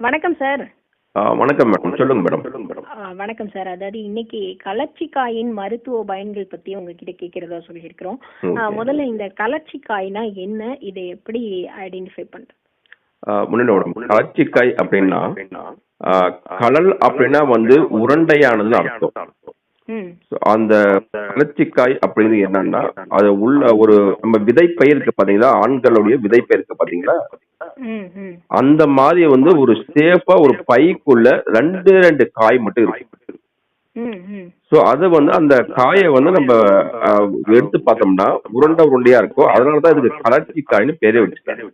வணக்கம் சார். வணக்கம் மேடம். சொல்லுங்க மேடம். வணக்கம் சார். அதாவது இன்னைக்கு கலர்ச்சிக்காயின் மருத்துவ பயன்கள் பத்தி உங்ககிட்ட கேட்கறதா சொல்லியிருக்கிறோம். முதல்ல இந்த கலர்ச்சிக்காய்னா என்ன, இதை எப்படி ஐடென்டிஃபை பண்றது? முன்னாடி கலர்ச்சிக்காய் அப்படின்னா கலல் அப்படின்னா வந்து உருண்டையானதுன்னு அர்த்தம். அந்த கலர்ச்சிக்காய் அப்படின்னு என்னன்னா அது உள்ள ஒரு நம்ம விதைப்பயிர் இருக்கு பாத்தீங்களா, ஆண்களுடைய விதைப்பயிர் இருக்கு பாத்தீங்களா, அந்த மாதிரி வந்து ஒரு சேஃபா ஒரு பைக்குள்ள ரெண்டு காய் மட்டும் இருக்கு. சோ அது வந்து அந்த காயை வந்து நம்ம எடுத்து பார்த்தோம்னா உருண்டையா இருக்கும். அதனாலதான் இதுக்கு கலர்ச்சி காய்னு பேரே வச்சுட்டாங்க.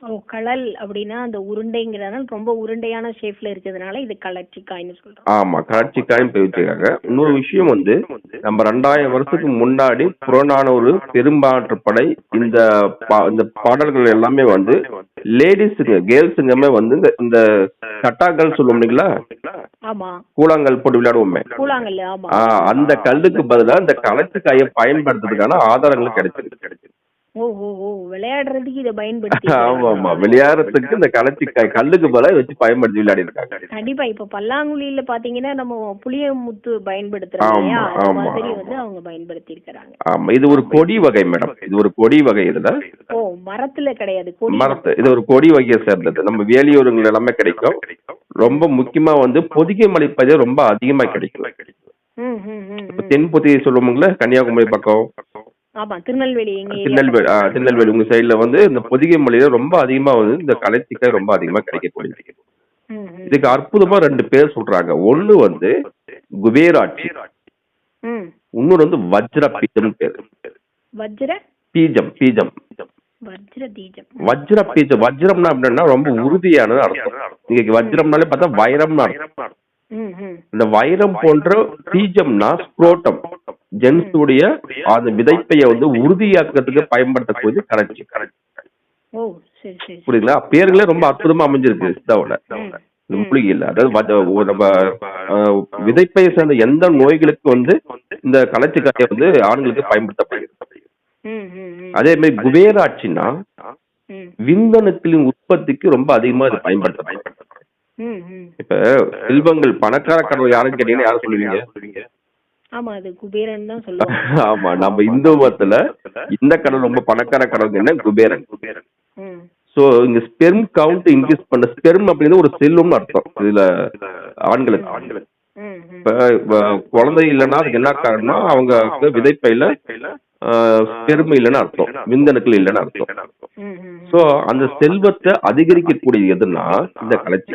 ஓ, கலல் அப்படின்னா அந்த உருண்டைங்கிறதுனால ரொம்ப உருண்டையான ஷேப்ல இருக்கிறதுனால இது கலர்ச்சிக்காய்னு சொல்றோம். ஆமா, கலர்ச்சிக்காய்னு பேர் வச்சிருக்காங்க. இன்னொரு விஷயம் வந்து நம்ம 2000 வருஷத்துக்கு முன்னாடி புறநானூறு, பெரும்பாற்றுப்படை இந்த பாடல்கள் எல்லாமே வந்து லேடிஸுங்க கேர்ள்ஸுங்கமே வந்து இந்த சட்டாக்கள் சொல்லுவோம் இல்லைங்களா, கூழாங்கல் போட்டு விளையாடுவோமே, அந்த கல்லுக்கு பதிலாக இந்த கலர்ச்சிக்காயை பயன்படுத்துறதுக்கான ஆதாரங்கள் கிடைச்சிருக்கு. விளையாடுறதுக்கு இதை பயன்படுத்தி ஆமா விளையாடுறதுக்கு இந்த கலர்ச்சிக்காய் கல்லுக்கு பதிலாக வச்சு பயன்படுத்தி விளையாடி இருக்காங்க. கண்டிப்பா இப்ப பல்லாங்குழியில பாத்தீங்கன்னா நம்ம புளியமுத்து பயன்படுத்துறோம், வந்து அவங்க பயன்படுத்தி இருக்காங்க. ஆமா, இது ஒரு கொடி வகை மேடம். இது ஒரு கொடி வகை. இதுல மரத்துல கிடையாது, மரத்து இது ஒரு கொடி வகையை சேர்ந்தது. நம்ம வேலியூருங்கள் எல்லாமே கிடைக்கும். ரொம்ப முக்கியமா வந்து பொதிகை மலை பகுதியில் ரொம்ப அதிகமா கிடைக்கும். தென்பொதி சொல்லுவோம்ல, கன்னியாகுமரி பக்கம், திருநெல்வேலி உங்க சைடுல வந்து இந்த பொதிகை மலையில ரொம்ப அதிகமா வந்து இந்த கலர்ச்சிக்காய் ரொம்ப அதிகமா கிடைக்கக்கூடிய. இதுக்கு அற்புதமா 2 பேர் சொல்றாங்க. ஒண்ணு வந்து குபேராட்சி, இன்னொரு வந்து வஜ்ர பீஜம் பேரு. வஜ்ர பீஜம். வஜ்ரம்னா அப்படின்னா ரொம்ப உறுதியானது அர்த்தம். நீங்க வஜ்ரம்னாலே பார்த்தா வைரம்னு அர்த்தம். இந்த வைரம் போன்ற பீஜம்னா ஸ்க்ரோட்டம், ஜென்ஸுடைய அந்த விதைப்பைய வந்து உறுதியாக்குறதுக்கு பயன்படுத்தக்கூடிய கலர்ச்சி. புரியுதுங்களா? பேர்களே ரொம்ப அற்புதமா அமைஞ்சிருக்கு சித்தாவோட மூலிகையில். அதாவது நம்ம விதைப்பையை சேர்ந்த எந்த நோய்களுக்கு வந்து இந்த கலர்ச்சிக்காயை வந்து ஆண்களுக்கு பயன்படுத்தப்படுகிறது. அதே மாதிரி குபேராட்சின்னா விந்தணுக்களின் உற்பத்திக்கு ரொம்ப அதிகமா இது பயன்படுத்தப்படுது. இப்ப செல்வங்கள் பணக்கார கடவுள் யாருன்னு கேட்டீங்கன்னா யாரும் சொல்லுவீங்க? ஆமா, நம்ம இந்து மதத்துல இந்த கடவுள் ரொம்ப பணக்கார கடவுள் என்ன? குபேரன். சோ இங்க ஸ்பெர்ம் கவுண்ட் இன்க்ரீஸ் பண்ண, ஸ்பெர்ம் அப்படிங்கிறது ஒரு செல்வம்னு அர்த்தம் இதுல ஆண்களுக்கு. இப்ப குழந்தை இல்லைன்னா அதுக்கு என்ன காரணம்னா அவங்க விதைப்பையில ஸ்பெர்ம் இல்லைன்னு அர்த்தம், விந்தணுக்கள் இல்லைன்னு அர்த்தம். சோ அந்த செல்வத்தை அதிகரிக்கக்கூடிய எதுன்னா இந்த கலர்ச்சி.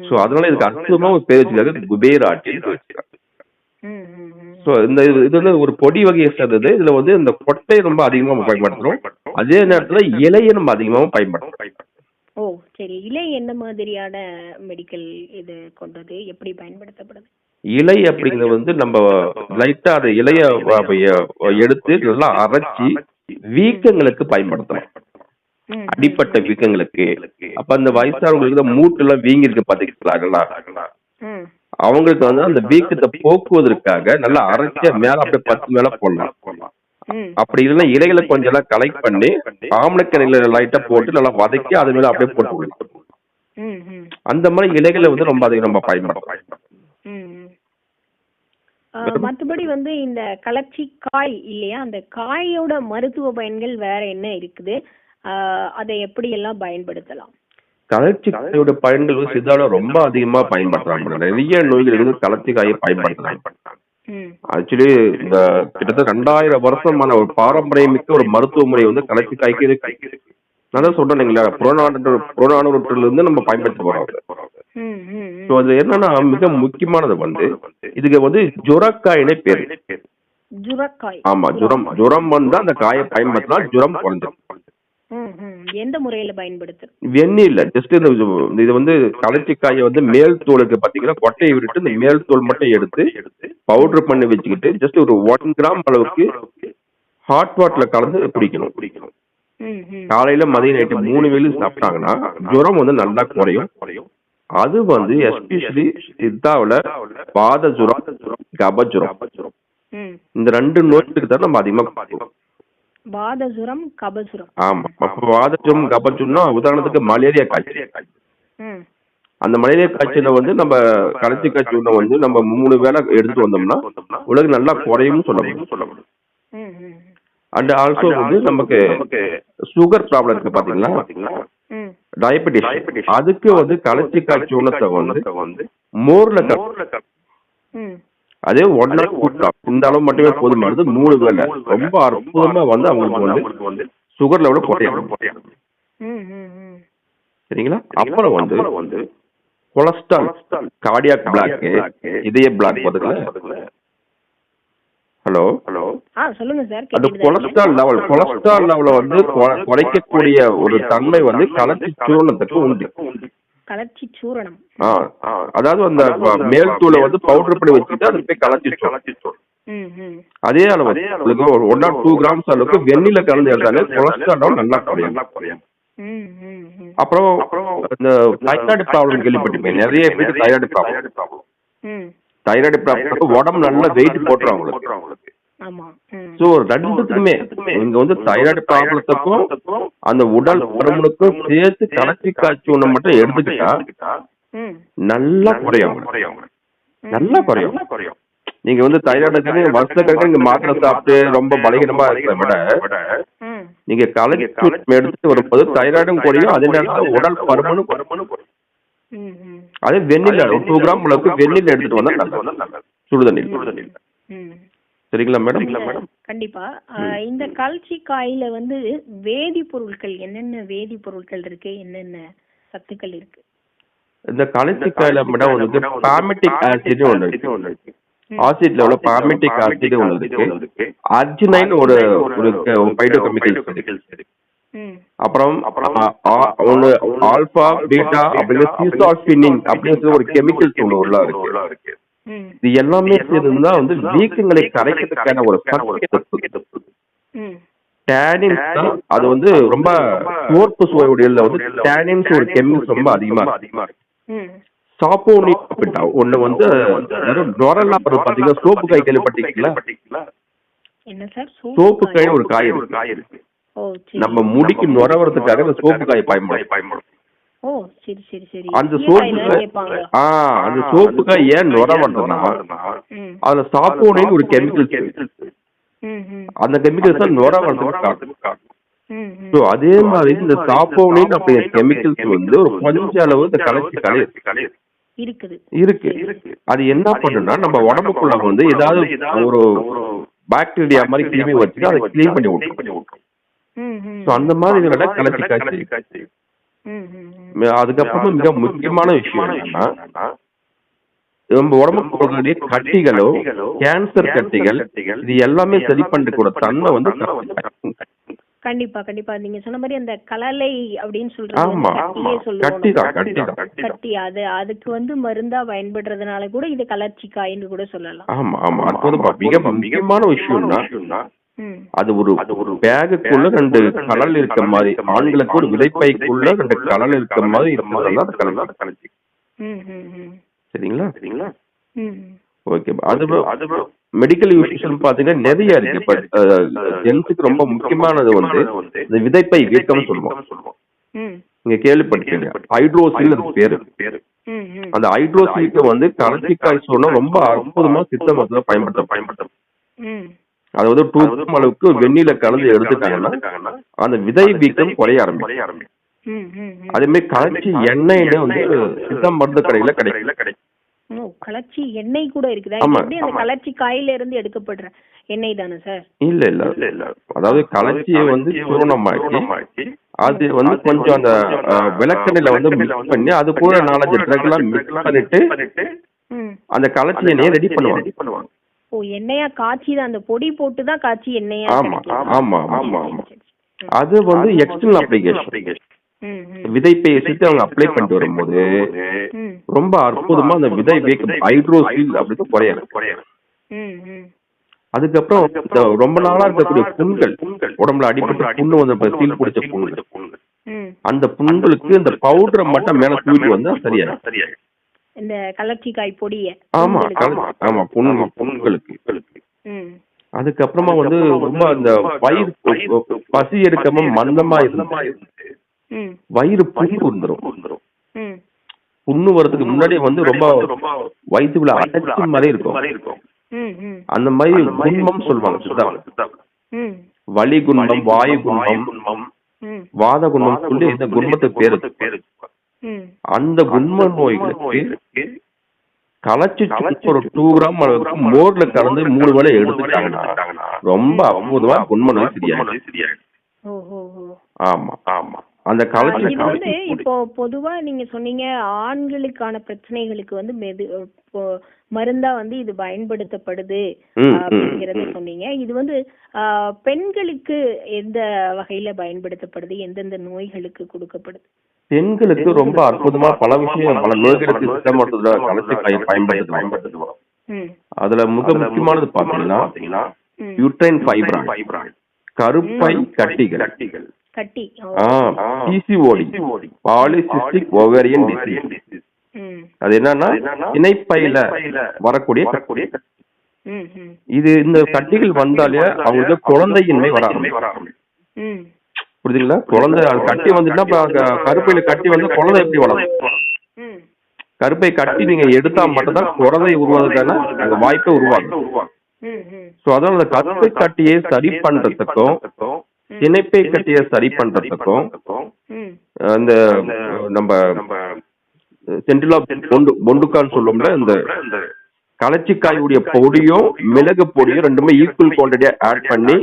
சோ அதனால இதுக்கு அற்புதமா ஒரு பேர் வச்சிருக்காங்க, குபேராட்சி வச்சிருக்காங்க. சோ இந்த இது வந்து ஒரு பொடி வகையை சேர்ந்தது. இதுல வந்து இந்த கொட்டையை ரொம்ப அதிகமா பயன்படுத்துறோம். அதே நேரத்துல இலையை நம்ம அதிகமாக பயன்படுத்துறோம். இலை என்ன மாதிரியான மெடிக்கல் இது கொண்டது, எப்படி பயன்படுத்தப்படுது? இலை அப்படிங்கிறது வந்து நம்ம லைட்டா அந்த இலைய எடுத்து நல்லா அரைச்சி வீக்கங்களுக்கு பயன்படுத்தலாம். அடிப்பட்ட வீக்கங்களுக்கு. அப்ப அந்த வயசானவங்களுக்கு மூட்டு எல்லாம் வீங்கி இருக்கு பாத்தீங்களா, அவங்களுக்கு வந்து அந்த வீக்கத்தை போக்குவதற்காக நல்லா அரைச்ச மேல அப்படியே 10 மேல போடலாம். அப்படி இல்லைன்னா இலைகளை கொஞ்சம் எல்லாம் கலெக்ட் பண்ணி ஆம்பளைக்கரையில லைட்டா போட்டு நல்லா வதக்கி அது மேல அப்படியே போட்டு விடலாம். அந்த மாதிரி இலைகளை வந்து ரொம்ப அதிகம் நம்ம பயன்படுத்தலாம். மற்றபடி வந்து இந்த கலர்ச்சி காய் இல்லையா, அந்த காயோட மருத்துவ பயன்கள் வேற என்ன இருக்குது, அதை எப்படி எல்லாம் பயன்படுத்தலாம்? கலர்ச்சிக்காயோட பயன்கள் சித்தால ரொம்ப அதிகமா பயன்படுத்துறாங்க. நிறைய நோய்களுக்கு கலர்ச்சிக்காயை பயன்படுத்துறாங்க. ஆக்சுவலி இந்த கிட்டத்தட்ட 2000 வருஷமான ஒரு பாரம்பரியமிக்க ஒரு மருத்துவ முறை வந்து கலர்ச்சிக்காய்க்கு இருக்கு. நான் தான் சொல்றேன் இல்லைங்களா, புறநானூற்றுல இருந்து நம்ம பயன்படுத்த போறோம். அது என்னன்னா மிக முக்கியமானது வந்து இதுக்கு வந்து ஜுரக்காயினே பேரு. ஆமா, ஜுரம் வந்தா அந்த காயை பயன்படுத்தினா ஜுரம் குறைஞ்சிடும். எந்த முறையில பயன்படுத்து? வெந்நீர்ல ஜஸ்ட் இது வந்து கலர்ச்சிக்காயை வந்து மேல் தோலுக்கு பாத்தீங்கன்னா கொட்டையை விட்டு இந்த மேல் தோல் மட்டும் எடுத்து பவுடர் பண்ணி வச்சுக்கிட்டு ஜஸ்ட் ஒரு 1 கிராம் அளவுக்கு ஹாட் வாட்டர்ல கலந்து குடிக்கணும். காலையில மதியம் நைட்டு 3 வேளை சாப்பிட்டாங்கன்னா ஜுரம் வந்து நல்லா குறையும். அது வந்து எஸ்பெஷலி சித்தாவில வாத ஜுரம், கபஜுரம், இந்த 2 நோய்களுக்கு தான் நம்ம அதிகமா பார்க்கிறோம். வாதஜுரம், கபஜுரம். ஆமா, வாதஜுரம் கபஜுரம்னா உதாரணத்துக்கு மலேரியா காய்ச்சல். ம். அந்த மலேரியா காய்ச்சலை வந்து நம்ம கலச்சி காய்ச்சி உணவை வந்து நம்ம 3 வேளை எடுத்துட்டு வந்தோம்னா உலகம் நல்லா குறையும்னு சொல்லப்படும். ம். ம். அண்ட் ஆல்சோ வந்து நமக்கு சுகர் ப்ராப்ளம் இருக்கு பாத்தீங்களா, ம். டயபெட்டிஸ், அதுக்கு வந்து கலச்சி காய்ச்சி உணத்தை வந்து மோர்ல ம். அதே 1 or 2 drop இந்த அளவு மட்டுமே போதுமானது. 3 வேளை ரொம்ப அற்புதமா வந்து அவங்களுக்கு வந்து சுகர் லெவல் குறையும். ம். ம். ம். சரிங்களா? அப்புறம் வந்து கொலஸ்ட்ரால், கார்டியாக் பிளாக், இதய பிளாக் வருதுல. ஹலோ, சொல்லுங்க சார். அந்த கொலஸ்ட்ரால் லெவல வந்து குறைக்கக்கூடிய ஒரு தன்மை வந்து கலச்சி சூரணத்துக்கு உண்டு. கலச்சி சூரணம். அதாவது அந்த மேல் தூளை வந்து பவுடர் பண்ணி வச்சுட்டு அது போய் கலச்சி அதே அளவு 1 or 2 grams அளவுக்கு வெந்நில கலந்து எடுத்தாலே கொலஸ்ட்ரால் லெவல் நல்லா குறையும். அப்புறம் இந்த தைராய்டு ப்ராப்ளம் கேள்விப்பட்டிருப்பேன். நிறைய பேருக்கு தைராய்டு ப்ராப்ளம் உடம்பு நல்லா வெயிட் போட்டுரும் அவங்களுக்கு. சோ ரெண்டுத்துக்குமே இங்க வந்து தைராய்டு ப்ராப்ளத்துக்கும் அந்த உடல் பருமனுக்கும் சேர்த்து கலச்சி காய்ச்சி ஒண்ணு மட்டும் எடுத்துக்கிட்டா நல்லா குறையும். நீங்க வந்து தைராய்டு வருஷத்துக்கு நீங்க மாத்திரை சாப்பிட்டு ரொம்ப பலகீனமா இருக்கிறத விட நீங்க கலச்சி எடுத்துட்டு வரும்போது தைராய்டும் குறையும், அதே நேரத்தில் உடல் பருமனும் குறையும். அதே வெந்நில 2 கிராம் அளவுக்கு வெந்நில எடுத்துட்டு வந்தா நல்லது, சுடுதண்ணி. சரிங்களா மேடம்? கண்டிப்பா. இந்த கல்ச்சி காயில வந்து வேதிப்பொருட்கள் என்னென்ன வேதிப்பொருட்கள் இருக்கு, என்னென்ன சத்துக்கள் இருக்கு? இந்த கல்ச்சி காயில மேடம் வந்து பாமெட்டிக் ஆசிட் ஒன்று இருக்கு. ஆசிட்ல உள்ள பாமெட்டிக் ஆசிட் ஒன்று இருக்கு. அர்ஜினைன் ஒரு பைட்டோகெமிக்கல்ஸ் இருக்கு. அப்புறம் ஒன்னு ஆல்பா பீட்டா அப்படின்னு சீசால்பினின் அப்படின்னு ஒரு கெமிக்கல்ஸ் ஒன்று உள்ள இருக்கு. இது எல்லாமே சேர்ந்துதான் வந்து வீக்கங்களை கரைக்கிறதுக்கான ஒரு டேனின்ஸ் தான். அது வந்து ரொம்ப சோர்ப்பு சுவையுடையல வந்து டேனின்ஸ் ஒரு கெமிக்கல்ஸ் ரொம்ப அதிகமா இருக்கு. சாப்போனின் அப்படின்னா ஒண்ணு வந்து டொரல்லா பாத்தீங்கன்னா சோப்பு காய் கேள்விப்பட்டீங்களா? சோப்பு காய் ஒரு காய் இருக்கு. நம்ம முடிக்கு நுரவறதுக்காக இந்த சோப்பு காய் பயன்படும். அந்த சோப்புக்காய் ஏன் நுர வருதுன்னா அதுல சாப்போனின் ஒரு கெமிக்கல், அந்த கெமிக்கல்ஸ் தான் நுர வருதுன்னு. அதே மாதிரி இந்த சாப்போனின் அப்படிங்கிற கெமிக்கல்ஸ் வந்து ஒரு கொஞ்ச அளவு இந்த கலச்சி இருக்கு. அது என்ன பண்ணுன்னா நம்ம உடம்புக்குள்ள வந்து ஏதாவது ஒரு பாக்டீரியா மாதிரி கிருமி வச்சுட்டு அதை கிளீன் பண்ணி விட்டுரும். அந்த மாதிரி கலச்சி காய்ச்சி. அதுக்கப்புறம் மிக முக்கியமான விஷயம் என்னன்னா நம்ம உடம்புக்கு கட்டிகளோ கேன்சர் கட்டிகள் இது எல்லாமே சரி பண்ணக்கூடிய தன்மை வந்து கண்டிப்பா கண்டிப்பா நீங்க சொன்ன மாதிரி அந்த கலலை அப்படின்னு சொல்றது கட்டி அதுக்கு வந்து மருந்தா பயன்படுறதுனால கூட இது கலர்ச்சி காயின்னு கூட சொல்லலாம். ஆமா ஆமா, அது மிக முக்கியமான விஷயம்னா அது ஒரு பேகுக்குள்ள 2 கலல் இருக்க மாதிரி, ஆண்களுக்கு ஒரு விதைப்பைக்குள்ள 2 கலல் இருக்க மாதிரி இருக்கிறதெல்லாம் கலச்சி. சரிங்களா? ஓகே. அது மெடிக்கல் யூசேஜ் பாத்தீங்கன்னா நிறைய இருக்கு. பட் ஜென்ஸுக்கு ரொம்ப முக்கியமானது வந்து இந்த விதைப்பை வீக்கம் சொல்லுவோம். நீங்க கேள்விப்பட்டிருக்கீங்க, ஹைட்ரோசில் அது பேரு. அந்த ஹைட்ரோசிலுக்கு வந்து கலச்சி காய் சொன்னா ரொம்ப அற்புதமா சித்த மருத்துவ பயன்படுத்த. அதாவது 2 கிராம் அளவுக்கு வெந்நில கலந்து எடுத்துட்டாங்கன்னா அந்த விதை வீக்கம் குறைய ஆரம்பிக்கும். அதே மாதிரி கலச்சி எண்ணெய் வந்து சித்த மருந்து கடையில கிடைக்கும். கலச்சி எண்ணெய் கூட இருக்குதா? அந்த கலச்சி காயில இருந்து எடுக்கப்படுற எண்ணெய் தானே சார்? இல்ல. அதாவது கலச்சியை வந்து சூரணமாக்கி அது வந்து கொஞ்சம் அந்த விளக்கெண்ணெயில வந்து மிக்ஸ் பண்ணி அது கூட 4-5 ட்ரக்லாம் மிக்ஸ் பண்ணிட்டு அந்த கலச்சி எண்ணெயை ரெடி பண்ணுவாங்க. எண்ணெயா காய்ச்சி அந்த பொடி போட்டு தான் காய்ச்சி எண்ணெயா? ஆமா. அது வந்து எக்ஸ்டர்னல் அப்ளிகேஷன். விதைப்பை சுத்தி அவங்க அப்ளை பண்ணிட்டு வரும்போது ரொம்ப அற்புதமா அந்த விதை வீக்கம் ஹைட்ரோசில் அப்படின்னு குறையல. அதுக்கப்புறம் ரொம்ப நாளா இருக்கக்கூடிய புண்கள், உடம்புல அடிப்பட்ட புண்ணு வந்து சீல் பிடிச்ச புண்கள், அந்த புண்களுக்கு இந்த பவுடரை மட்டும் மேல தூக்கி வந்தா சரியாயிடும். இந்த கலர்ச்சி காய் பொடிய. ஆமா புண்களுக்கு. அதுக்கப்புறமா வந்து ரொம்ப அந்த வயிறு பசி எடுக்காம மந்தமா இருந்து வயிறு புண்ணு வந்துரும். புண்ணு வரதுக்கு முன்னாடி வந்து ரொம்ப வயிற்றுக்குள்ள அடைச்ச மாதிரி இருக்கும். அந்த மாதிரி குன்மம் சொல்லுவாங்க சித்தாவில். வலி குன்மம், வாயு குன்மம், வாத குன்மம் சொல்லி இந்த குன்மத்துக்கு பேரு. அந்த குன்ம நோய்களுக்கு களைச்சி ஒரு 2 கிராம் அளவுக்கு மோர்ல கலந்து 3 வேளை எடுத்துட்டாங்கன்னா ரொம்ப அற்புதமா குன்ம நோய் சரியாயிடும். ஆமா ஆமா. அந்த இது வந்து இப்போ பொதுவா நீங்க சொன்னீங்க ஆண்களுக்கான பிரச்சனைகளுக்கு வந்து மருந்தா வந்து இது பயன்படுத்தப்படுது அப்படிங்கறத சொன்னீங்க. இது வந்து பெண்களுக்கு எந்த வகையில பயன்படுத்தப்படுது, எந்தெந்த நோய்களுக்கு கொடுக்கப்படுது? பெண்களுக்கு ரொம்ப அற்புதமா பல விஷயம், பல நோய்களுக்கு சித்த மருத்துவ கலச்சி பயன்படுத்துவோம். அதுல மிக முக்கியமானது பாத்தீங்கன்னா யூட்ரைன் ஃபைப்ராய்டு, கருப்பை கட்டிகள், பிசிஓடி, பாலிசிஸ்டிக் ஓவேரியன் டிசீஸ். அது என்னன்னா இணைப்பையில வரக்கூடிய இது. இந்த கட்டிகள் வந்தாலே அவங்களுக்கு குழந்தையின்மை வர ஆரம்பிக்கும். புரியுதுங்களா? குழந்தை கட்டி வந்துட்டா கருப்பையில கட்டி வந்து குழந்தை எப்படி வளரும்? கருப்பை கட்டி நீங்க எடுத்தா மட்டும்தான் குழந்தை உருவாதுக்கான அந்த வாய்ப்பை உருவாகும். சோ அதனால அந்த கருப்பை கட்டியை சரி பண்றதுக்கும் இணைப்பை கட்டியை சரி பண்றதுக்கும் அந்த நம்ம சென்ட்ரல் ஆஃப் பொண்டுக்கான்னு சொல்லுவோம்ல, இந்த களைச்சிக்காயுடைய பொடியும் மிளகு பொடியும் ரெண்டுமே ஈக்குவல் குவான்டிட்டியா ஆட் பண்ணி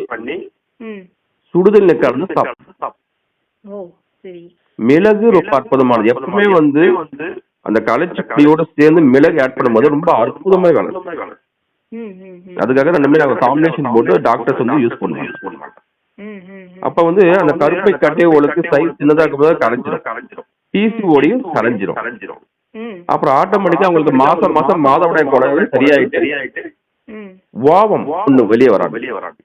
சுடுதல் கலந்து சாப்பிடும். மிளகு ரொம்ப அற்புதமானது. எப்பவுமே வந்து அந்த களைச்சிக்கையோட சேர்ந்து மிளகு ஆட் பண்ணும்போது ரொம்ப அற்புதமா வேணும். அதுக்காக ரெண்டுமே நாங்க காம்பினேஷன் போட்டு டாக்டர்ஸ் வந்து யூஸ் பண்ணுவாங்க. அப்ப வந்து அந்த கருப்பை கட்டையோளுக்கு சைஸ் சின்னதா இருக்கும்போது கரைஞ்சிரும், பிசிஓடியும் கரைஞ்சிரும். அப்புறம் ஆட்டோமேட்டிக்கா அவங்களுக்கு மாசம் மாசம் மாதவிடாய் குழந்தைகள் சரியாயிட்டு வாவம் ஒண்ணு வெளியே வராது.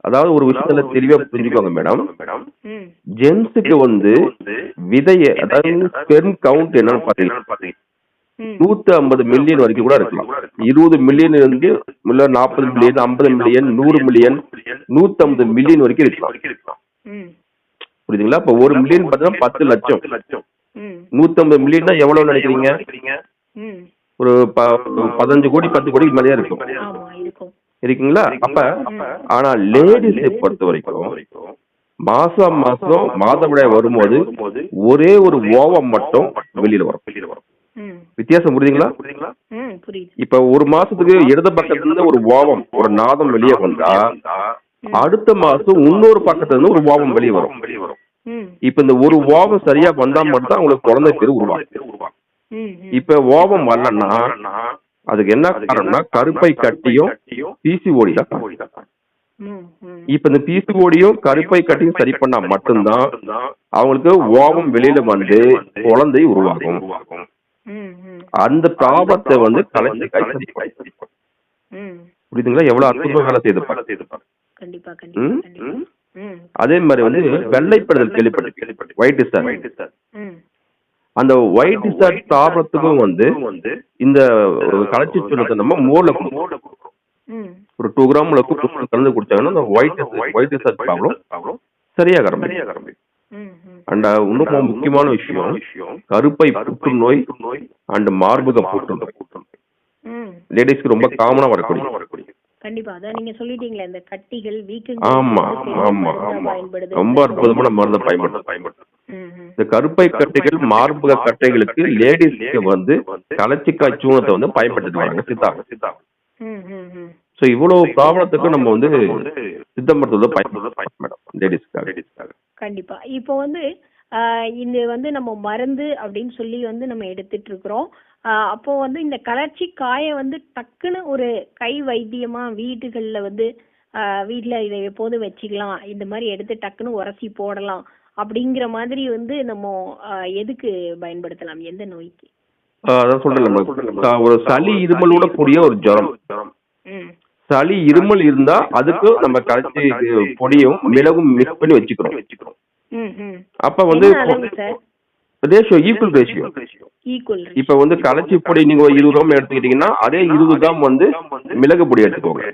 அதாவது ஒரு விஷயத்துல தெளிவா புரிஞ்சுக்கோங்க மேடம், ஜென்ஸுக்கு வந்து விதைய, அதாவது ஸ்பெர்ம் கவுண்ட் என்னன்னு பாத்தீங்கன்னா 150 மில்லியன் வரைக்கும் கூட இருக்கலாம். 20 மில்லியன் இருந்து 40 மில்லியன், 50 மில்லியன், 100 மில்லியன், 150 மில்லியன் வரைக்கும் இருக்கலாம். புரியுதுங்களா? இப்ப 1 மில்லியன் பார்த்தா 10 லட்சம். 150 மில்லியன் எவ்வளவு நினைக்கிறீங்க? ஒரு 15 கோடி 10 கோடிக்கு மேலேயே இருக்கும். இருக்குங்களா? அப்ப ஆனா லேடிஸை பொறுத்த வரைக்கும் மாசம் மாசம் மாதவிடாய் வரும்போது ஒரே ஒரு ஓவம் மட்டும் வெளியில வரும். வித்தியாசம் புரியுதுங்களா? இப்ப ஒரு மாசத்துக்கு இடது பக்கத்துல இருந்து ஒரு ஓவம், ஒரு நாதம் வெளியே வந்தா அடுத்த மாசம் இன்னொரு பக்கத்துல இருந்து ஒரு ஓவம் வெளியே வரும். இப்ப இந்த ஒரு ஓவம் சரியா வந்தா மட்டும் அவங்களுக்கு குழந்தை பேரு உருவாகும். இப்ப ஓவம் வரலன்னா அதுக்கு என்ன காரணம்னா கருப்பை கட்டியும் பிசிஓடி தான். இப்ப இந்த பிசிஓடியும் கருப்பை கட்டியும் சரி பண்ணா மட்டும்தான் அவங்களுக்கு ஓவம் வெளியில வந்து குழந்தை உருவாகும். அந்த ப்ராப்ளத்தை வந்து கலைச்சிக்காய் சரி பண்ணும். புரியுதுங்களா? எவ்வளவு அற்புதமா வேலை செய்து. அதே மாதிரி வந்து வெள்ளைப்படுதல் கேள்விப்பட்டு ஒயிட் டிஸ்சார்ஜ். அந்த ஒயிட் டிஸ்சார்ஜ் ப்ராப்ளத்துக்கும் வந்து இந்த களைச்சி சுண்ணத்தை நம்ம மோர்ல கொடுக்கணும். ஒரு 2 கிராம் கலந்து குடிச்சாங்கன்னா அந்த ஒயிட் டிஸ்சார்ஜ் ப்ராப்ளம் சரியாக ஆரம்பிக்கும். அண்ட் இன்னும் முக்கியமான விஷயம் கருப்பை புற்றுநோய் அண்ட் மார்பக புற்றுநோய் லேடிஸ்க்கு ரொம்ப காமனா வரக்கூடிய. கண்டிப்பா அதான் நீங்க சொல்லிட்டீங்களே, இந்த கட்டிகள் ஆமா ஆமா ஆமா ரொம்ப அற்புதமான மருந்து பயன்படுத்தும். இந்த கருப்பை கட்டைகள் மார்பக கட்டைகளுக்கு லேடிஸ்க்கு வந்து களைச்சிக்காய் சூனத்தை வந்து பயன்படுத்திட்டு வராங்க சித்தா. சோ இவ்வளவு ப்ராப்ளத்துக்கு நம்ம வந்து சித்த மருத்துவத்தை பயன்படுத்தும் லேடிஸ்க்காக. கண்டிப்பா இப்போ வந்து இது வந்து நம்ம மருந்து அப்படின்னு சொல்லி வந்து நம்ம எடுத்துட்டு இருக்கிறோம். அப்போ வந்து இந்த களைச்சி காய வந்து டக்குன்னு ஒரு கை வைத்தியமா வீட்டுகள்ல வந்து வீட்டுல இதை எப்போதும் வச்சுக்கலாம், இந்த மாதிரி எடுத்து டக்குன்னு உரசி போடலாம் அப்படிங்கிற மாதிரி வந்து நம்ம எதுக்கு பயன்படுத்தலாம், எந்த நோய்க்கு? அதான் சொல்றேன், ஒரு சளி இருமலோட கூடிய ஒரு ஜுரம், சளி இருமல் இருந்தா அதுக்கு நம்ம களைச்சி பொடியும் மிளகும் மிக்ஸ் பண்ணி வச்சுக்கிறோம். அப்ப வந்து ரேஷியோ ஈக்குவல். இப்ப வந்து களைச்சி பொடி நீங்க 20 கிராம் எடுத்துக்கிட்டீங்கன்னா அதே 20 கிராம் வந்து மிளகு பொடி எடுத்துக்கோங்க.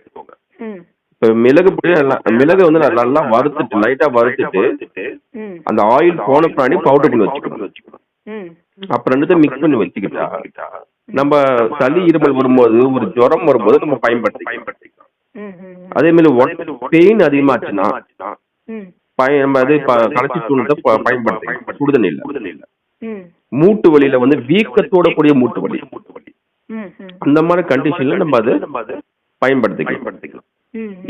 இப்ப மிளகு பொடி மிளகு வந்து நல்லா வறுத்துட்டு லைட்டா வறுத்துட்டு அந்த ஆயில் போன பின்னாடி பவுடர் பண்ணி வச்சுக்கணும். அப்ப ரெண்டுத்தையும் மிக்ஸ் பண்ணி வச்சுக்கிட்டா நம்ம சளி இருமல் வரும்போது ஒரு ஜுரம் வரும்போது நம்ம பயன்படுத்திக்கலாம். அதே மாதிரி பெயின் அதிகமாச்சுன்னா நம்ம அது களைச்சி சூழ்நிலை பயன்படுத்திக்கலாம். சுடுதண்ணி இல்ல. மூட்டு வலியில வந்து வீக்கத்தோட கூடிய மூட்டு வலி, அந்த மாதிரி கண்டிஷன்ல நம்ம அது பயன்படுத்திக்கலாம்.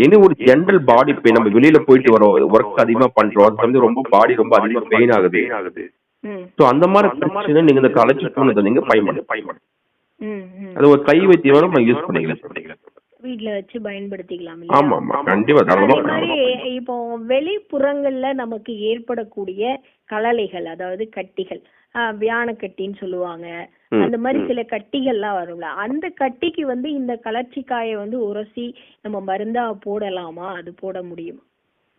இனி ஒரு ஜென்ரல் பாடி பெயின், நம்ம வெளியில போயிட்டு வரோம், ஒர்க் அதிகமா பண்றோம், அது வந்து ரொம்ப பாடி ரொம்ப அதிகமா பெயின் ஆகுது. சோ அந்த மாதிரி பிரச்சனை நீங்க இந்த களைச்சி சூழ்நிலை நீங்க பயன்படுத்த அது ஒரு கை வைத்தியம் நம்ம யூஸ் பண்ணிக்கலாம். வீட்ல வச்சு பயன்படுத்திக்கலாம். ஆமா ஆமா கண்டிப்பா. இப்போ வெளிப்புறங்கள்ல நமக்கு ஏற்படக்கூடிய கலலைகள், அதாவது கட்டிகள், வியானக்கட்டின்னு சொல்லுவாங்க, அந்த மாதிரி சில கட்டிகள்லாம் வரும்ல, அந்த கட்டிக்கு வந்து இந்த கலர்ச்சிக்காயை வந்து உரசி நம்ம மருந்தா போடலாமா? அது போட முடியுமா?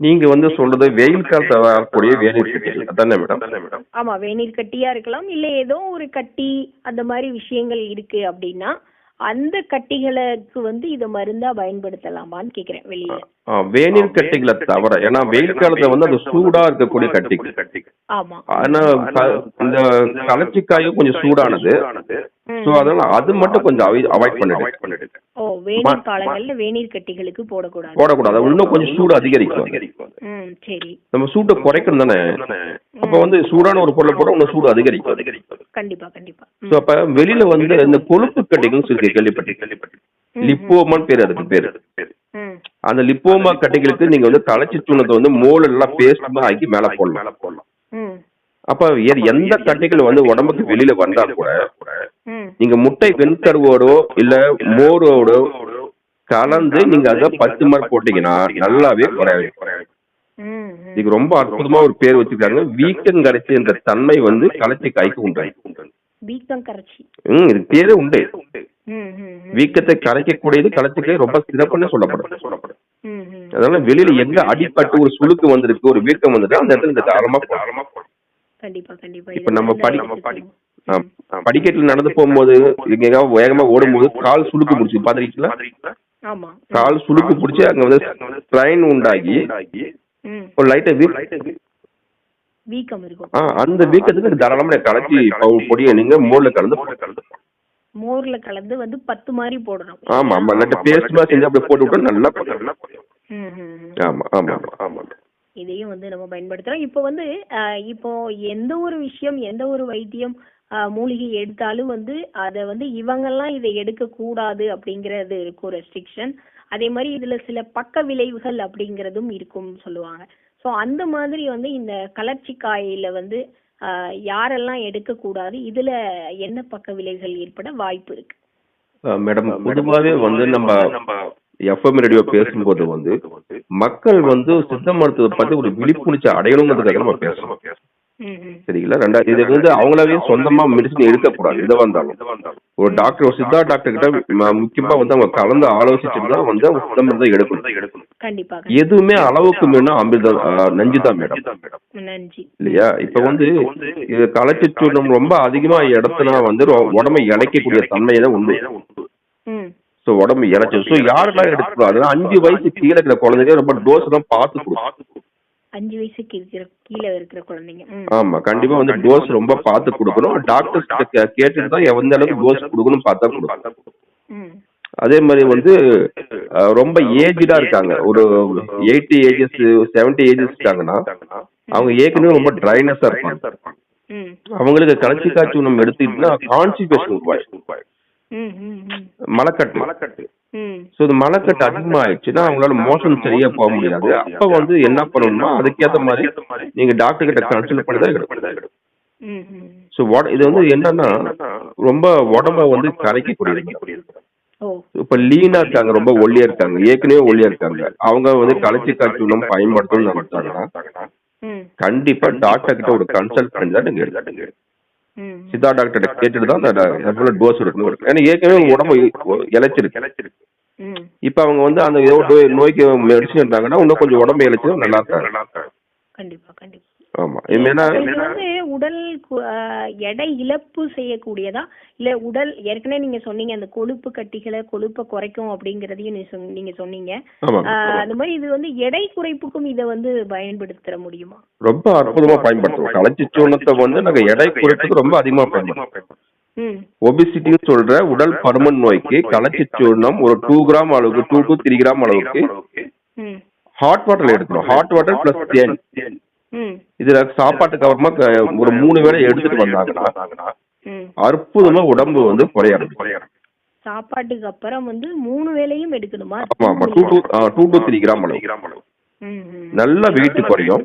நீங்க வந்து சொல்றது வெயில் காலத்துல வரக்கூடிய வேநீர் கட்டிகள் அதானே மேடம்? ஆமா, வேநீர் கட்டியா இருக்கலாம், இல்ல ஏதோ ஒரு கட்டி அந்த மாதிரி விஷயங்கள் இருக்கு அப்படின்னா அந்த கட்டிகளுக்கு வந்து இத மருந்தா பயன்படுத்தலாமான்னு கேக்குறேன் வெளியில. வேநீர் கட்டிகளை தவிர, ஏன்னா வெயில் காலத்துல வந்து அது சூடா இருக்கக்கூடிய கட்டிகள். ஆமா, ஆனா இந்த கலர்ச்சிக்காயும் கொஞ்சம் சூடானது. சோ அதனால அது மட்டும் கொஞ்சம் அவாய்ட் பண்ணிடுங்க. ஓ, வேநீர் காலங்கள்ல வேநீர் கட்டிகளுக்கு போடக்கூடாது. இன்னும் கொஞ்சம் சூடு அதிகரிக்கும். சரி, நம்ம சூட்டை குறைக்கணும் தானே. அப்ப வந்து சூடான ஒரு பொருளை போட இன்னும் சூடு அதிகரிக்கும். கண்டிப்பா கண்டிப்பா. சோ அப்ப வெளியில வந்து இந்த கொழுப்பு கட்டிகள் கேள்விப்பட்டு லிப்போமான்னு பேரு, அதுக்கு பேரு. அந்த லிப்போமா கட்டிகளுக்கு நீங்க வந்து களைச்சி சூனத்தை வந்து மோல் எல்லாம் பேஸ்ட் ஆக்கி மேல போடலாம். அப்ப எந்த கட்டிகள் வந்து உடம்புக்கு வெளியில வந்தா கூட நீங்க முட்டை வெண்கருவோடோ இல்ல மோரோடோ கலந்து நீங்க அதை 10 மாதிரி போட்டீங்கன்னா நல்லாவே குறையாது. இதுக்கு ரொம்ப அற்புதமா ஒரு பேர் வச்சிருக்காங்க, வீக்கம் கரைச்சி என்ற தன்மை வந்து களைச்சி காய்க்கு உண்டு. வீக்கம் கரைச்சி, இது பேரே உண்டு. வீக்கத்தை கரைக்கக்கூடியது களைச்சிக்காய் ரொம்ப சிறப்புன்னு சொல்லப்படும். அதனால வெளியில எங்க அடிப்பட்டு ஒரு சுளுக்கு வந்திருக்கு, ஒரு வீக்கம் வந்துருக்கு, அந்த இடத்துல இந்த தாராளமா இப்ப நம்ம படிக்கட்டுல நடந்து போகும்போது எங்கேயாவது வேகமா ஓடும்போது கால் சுளுக்கு பிடிச்சி பாத்துருக்கீங்களா? கால் சுளுக்கு பிடிச்சி அங்க வந்து ஸ்ட்ரைன் உண்டாகி ஒரு லைட்டா வீக்கம் இருக்கும். அந்த வீக்கத்துக்கு தாராளமா களைச்சி பொடியை நீங்க மோர்ல கலந்து வந்து 10 மாதிரி போடணும். ஆமா ஆமா, இல்லாட்டி பேஸ்ட் மாதிரி செஞ்சு அப்படியே போட்டு விட்டா நல்லா போடலாம். ஆமா ஆமா ஆமா, இதையும் வந்து நம்ம பயன்படுத்துறோம். இப்போ வந்து இப்போ எந்த ஒரு விஷயம், எந்த ஒரு வைத்தியம், மூலிகை எடுத்தாலும் வந்து அதை வந்து இவங்கெல்லாம் இதை எடுக்க கூடாது அப்படிங்கறது இருக்கும் ரெஸ்ட்ரிக்ஷன். அதே மாதிரி இதுல சில பக்க விளைவுகள் அப்படிங்கறதும் இருக்கும் சொல்லுவாங்க. ஸோ அந்த மாதிரி வந்து இந்த கலர்ச்சிக்காயில வந்து யாரெல்லாம் எடுக்க கூடாது, இதுல என்ன பக்க விளைவுகள் ஏற்பட வாய்ப்பு இருக்கு? மேடம், பொதுவாகவே வந்து நம்ம எஃப்எம் ரேடியோ பேசும்போது வந்து மக்கள் வந்து சித்த மருத்துவத்தை பத்தி ஒரு விழிப்புணர்ச்சி அடையணுங்கிறதுக்காக நம்ம பேசுறோம். சரிங்களா? இது வந்து அவங்களாவே சொந்தமா மெடிசன் எடுக்கக்கூடாது. இதை வந்தாலும் ஒரு டாக்டர், ஒரு சித்தா டாக்டர் கிட்ட முக்கியமா வந்து அவங்க கலந்து ஆலோசிச்சுட்டு தான் வந்து அவங்க சித்த மருந்தை எடுக்கணும். எதுவுமே அளவுக்கு மீறினா அமிர்தம் நஞ்சுதான் மேடம், இல்லையா? இப்ப வந்து இது களைச்சி சூர்ணம் ரொம்ப அதிகமா இடத்துனா வந்து உடம்பை இழைக்கக்கூடிய தன்மையை தான் உண்டு. சோ உடம்பு இறைச்சி. சோ யாரெல்லாம் எடுத்துக்கூடாது, 5 வயசு கீழே இருக்கிற குழந்தைங்க ரொம்ப டோஸ் தான் பார்த்து கொடுக்கும். 5 வயசுக்கு கீழே இருக்கிற குழந்தைங்க, ஆமா கண்டிப்பா வந்து டோஸ் ரொம்ப பார்த்து கொடுக்கணும். டாக்டர் கேட்டுட்டு தான் எந்த அளவுக்கு டோஸ் கொடுக்கணும் பார்த்தா கொடுக்கணும். அதே மாதிரி வந்து ரொம்ப ஏஜ்டா இருக்காங்க, ஒரு 80 ஏஜஸ் 70 ஏஜஸ் இருக்காங்கன்னா அவங்க ஏற்கனவே ரொம்ப ட்ரைனஸா இருப்பாங்க. அவங்களுக்கு களைச்சி காய்ச்சி நம்ம எடுத்துக்கிட்டோம்னா கான்ஸ்டிபேஷன் உருவாயிடும், மலக்கட்டு. சோ இந்த மலக்கட்டு அதிகமா ஆயிடுச்சுன்னா அவங்களால மோஷன் சரியா போக முடியாது. அப்ப வந்து என்ன பண்ணணும்னா அதுக்கேற்ற மாதிரி நீங்க டாக்டர் கிட்ட கன்சல்ட் பண்ணி தான் எடுக்கணும். சோ இது வந்து என்னன்னா ரொம்ப உடம்ப வந்து கரைக்கக்கூடியது. இப்ப லீனா இருக்காங்க, ரொம்ப ஒல்லியா இருக்காங்க, ஏற்கனவே ஒல்லியா இருக்காங்க, அவங்க வந்து களைச்சி காய்ச்சி நம்ம பயன்படுத்தணும்னு நினைச்சாங்கன்னா கண்டிப்பா டாக்டர் கிட்ட ஒரு கன்சல்ட் பண்ணி தான் நீங்க எடுத்துங்க. சித்தா டாக்டர் கேட்டுட்டு தான் டோஸ் எடுக்கணும். ஏன்னா ஏற்கனவே உடம்பு இழைச்சிருக்கு. இப்ப அவங்க வந்து அந்த நோய்க்கு மெடிசன் இருந்தாங்கன்னா இன்னும் கொஞ்சம் உடம்பு இழைச்சு நல்லா இருக்காங்க. ஆமா. இது வந்து உடல் எடை இழப்பு செய்யக்கூடியதா இல்ல உடல் ஏற்கனவே நீங்க சொன்னீங்க அந்த கொழுப்பு கட்டிகளை கொழுப்பை குறைக்கும் அப்படிங்கறதையும் நீங்க சொன்னீங்க. அந்த மாதிரி இது வந்து எடை குறைப்புக்கும் இதை வந்து பயன்படுத்த முடியுமா? ரொம்ப அற்புதமா பயன்படுத்துவோம். களச்சி சூர்ணத்தை வந்து நாங்க எடை குறைப்புக்கு ரொம்ப அதிகமா பயன்படுத்துவோம். ஒபிசிட்டி சொல்ற உடல் பருமன் நோய்க்கு களச்சி சூர்ணம் ஒரு 2 கிராம் அளவுக்கு 2 to 3 கிராம் அளவுக்கு ஹாட் வாட்டர்ல எடுக்கணும். ஹாட் வாட்டர் பிளஸ் தேன். இதுல சாப்பாட்டுக்கு அப்புறமா ஒரு 3 வேளை எடுத்துட்டு வந்தாங்கன்னா அற்புதமா உடம்பு வந்து குறையாது. சாப்பாட்டுக்கு அப்புறம் வந்து 3 வேளையும் எடுக்கணுமா? ஆமா, 2 to 3 கிராம் அளவு. நல்ல வெயிட் குறையும்.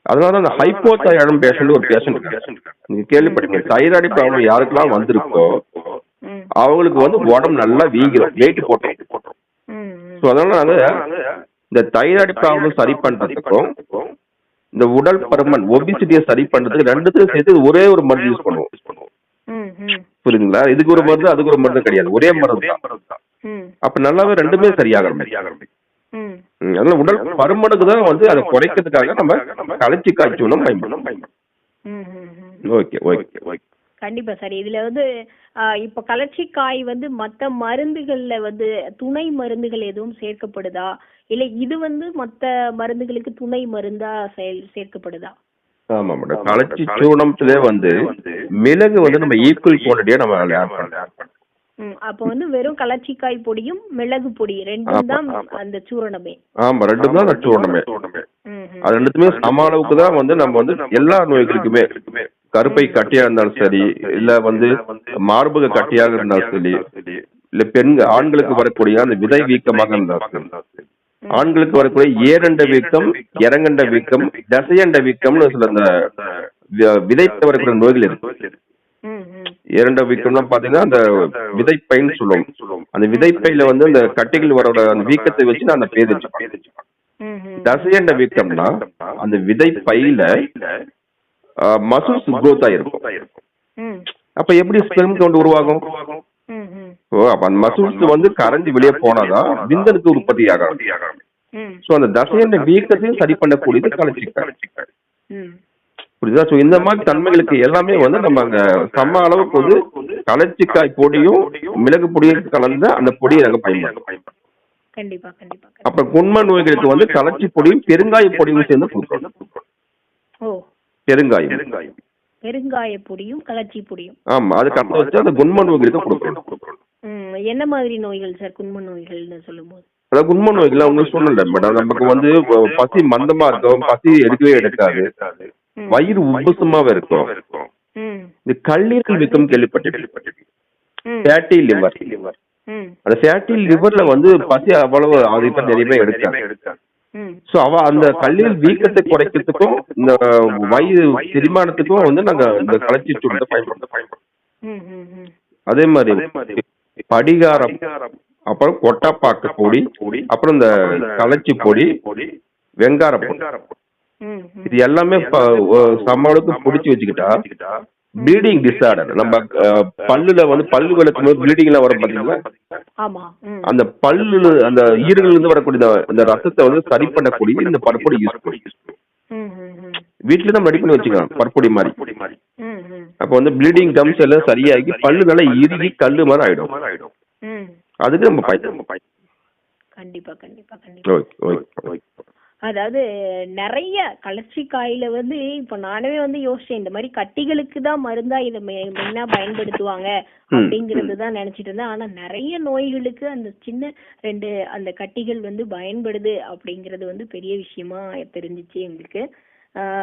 அதனால அந்த ஹைப்போதைராய்டு பேஷண்ட் ஒரு பேஷண்ட் இருக்காங்க. நீங்க கேள்விப்பட்டீங்க, தைராய்டு ப்ராப்ளம் யாருக்கெல்லாம் வந்திருக்கோ அவங்களுக்கு வந்து உடம்பு நல்லா வீங்கிடும், வெயிட் போட்டோம். ஸோ அதனால நாங்க இந்த தைராய்டு ப்ராப்ளம் சரி பண்றதுக்கும் இந்த உடல் பருமன் ஒபிசிட்டியை சரி பண்றதுக்கு ரெண்டுத்தையும் சேர்த்து ஒரே ஒரு மருந்து யூஸ் பண்ணுவோம். புரியுதுங்களா? இதுக்கு ஒரு மருந்து அதுக்கு ஒரு மருந்து கிடையாது, ஒரே மருந்து தான். அப்ப நல்லாவே ரெண்டுமே சரியாகும். அதனால உடல் பருமனுக்கு தான் வந்து அதை குறைக்கிறதுக்காக நம்ம களச்சி காய்ச்சணும் பயன்படும். Okay okay okay. கண்டிப்பா சார். இதுல வந்து இப்ப களச்சிக்காய் வந்து மத்த மருந்துகள்ல வந்து துணை மருந்துகள் எதுவும் சேர்க்கப்படுதா இல்ல இது வந்து மத்த மருந்துகளுக்கு துணை மருந்தா சேர்க்கப்படுதா? ஆமா மேடம், களச்சி சூர்ணத்திலே வந்து மிளகு வந்து நம்ம ஈக்குவல் குவான்டிட்டியா நம்ம ஆட் பண்ணலாம். அப்ப வந்து வெறும் களச்சிக்காய் பொடியும் மிளகு பொடி ரெண்டும் தான் அந்த சூரணமே. ஆமா, ரெண்டும் தான் அந்த சூரணமே. அது ரெண்டுமே சம அளவுக்கு தான் வந்து நம்ம வந்து எல்லா நோய்களுக்குமே, கருப்பை கட்டியா இருந்தாலும் சரி, இல்ல வந்து மார்பக கட்டியாக இருந்தாலும் சரி, இல்ல ஆண்களுக்கு வரக்கூடிய அந்த விதை வீக்கமாக இருந்தாலும் சரி, ஆண்களுக்கு வரக்கூடிய ஏரண்ட வீக்கம், இறங்கண்ட வீக்கம், தசையண்ட வீக்கம்னு சில அந்த விதைப்ப வரக்கூடிய நோய்கள் இருக்கு. இரண்ட வீக்கம்னா பாத்தீங்கன்னா அந்த விதைப்பைன்னு சொல்லுவோம். அந்த விதைப்பையில வந்து அந்த கட்டிகள் வரோட அந்த வீக்கத்தை வச்சு நான் அந்த பேர் வச்சுப்பேன். தசையண்ட வீக்கம்னா அந்த விதைப்பையில மசில்ஸ் குரோத் ஆயிருக்கும். அப்ப எப்படி ஸ்பெர்ம் கவுண்ட் உருவாகும்? அப்ப அந்த மசில்ஸ் வந்து கரைஞ்சி வெளியே போனாதான் விந்தணுக்கு உற்பத்தி ஆகும். சோ அந்த தசையண்ட வீக்கத்தையும் சரி பண்ணக்கூடியது களச்சிக்காய். புரியுதா? சோ இந்த மாதிரி தன்மைகளுக்கு எல்லாமே வந்து நம்ம அங்க சம அளவுக்கு வந்து களச்சிக்காய் பொடியும் மிளகு பொடியும் கலந்த அந்த பொடியை நாங்க பயன்படுத்துவோம். கண்டிப்பா கண்டிப்பா. அப்ப குண்ம நோய்களுக்கு வந்து களச்சி பொடியும் பெருங்காய பொடியும் சேர்ந்து கொடுக்கணும். ஓ, பெருங்காய பொடியும் களச்சி பொடியும். ஆமா, அது கலந்து வச்சு அந்த குண்ம நோய்களுக்கு கொடுக்கணும். என்ன மாதிரி நோய்கள் சார் குண்ம நோய்கள்னு சொல்லும்போது? அதாவது குண்ம நோய்கள் உங்களுக்கு சொன்னல மேடம், நமக்கு வந்து பசி மந்தமா இருக்கும், பசி எடுக்கவே எடுக்காது, வயிறு உப்புசமாவே இருக்கும், இந்த கல்லீரல் வீக்கம் கேள்விப்பட்டிருக்கீங்க, ஃபேட்டி லிவர். அந்த ஃபேட்டி லிவர்ல வந்து பசி அவ்வளவு அதிகமா நிறையவே எடுக்காது. சோ அந்த கல்லீரல் வீக்கத்தை குறைக்கிறதுக்கும் இந்த வயிறு செரிமானத்துக்கும் வந்து நாங்க இந்த களச்சி சூர்ணத்தை பயன்படுத்துவோம். அதே மாதிரி படிகாரம், அப்புறம் கொட்டப்பாக்கு பொடி, அப்புறம் இந்த களச்சி பொடி, வெங்கார பொடி, இது எல்லாமே சம அளவுக்கு பிடிச்சி வச்சுக்கிட்டா ப்ளீடிங் டிஸார்டர், நம்ம பல்லுல வந்து பல்லு விளக்கும் போது ப்ளீடிங் எல்லாம் வரும் பாத்தீங்களா, அந்த பல்லு அந்த ஈரல்ல இருந்து வரக்கூடிய இந்த ரத்தத்தை வந்து சரி பண்ணக்கூடிய இந்த பருப்பொடி யூஸ் பண்ணி வீட்டுல தான் ரெடி பண்ணி வச்சுக்கலாம் பருப்பொடி மாதிரி. அப்ப வந்து ப்ளீடிங் கம்ஸ் எல்லாம் சரியாகி பல்லு நல்லா இறுகி கல்லு மாதிரி ஆயிடும். அதுக்கு நம்ம கண்டிப்பா கண்டிப்பா கண்டிப்பா. அதாவது நிறைய களச்சிக்காயில வந்து இப்ப நானே வந்து யோசிச்சேன், இந்த மாதிரி கட்டிகளுக்கு தான் மருந்தா இதை மெயினா பயன்படுத்துவாங்க அப்படிங்கறது தான் நினைச்சிட்டு இருந்தேன். ஆனா நிறைய நோய்களுக்கு அந்த சின்ன 2 அந்த கட்டிகள் வந்து பயன்படுது அப்படிங்கறது வந்து பெரிய விஷயமா தெரிஞ்சிச்சு எங்களுக்கு.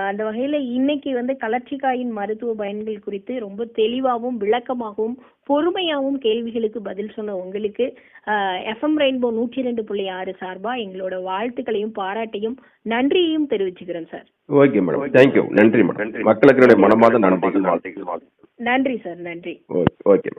அந்த வகையில இன்னைக்கு வந்து களச்சிக்காயின் மருத்துவ பயன்கள் குறித்து ரொம்ப தெளிவாகவும் விளக்கமாகவும் பொறுமையாகவும் கேள்விகளுக்கு பதில் சொன்ன உங்களுக்கு FM ரெயின்போ 102.6 சார்பா எங்களோட வாழ்த்துக்களையும் பாராட்டையும் நன்றியையும் தெரிவிச்சுக்கிறேன் சார். Okay madam, thank you. நன்றி மேடம், மக்களுக்கு மனமார்ந்த நன்றிகள். நன்றி சார், நன்றி. ஓகே.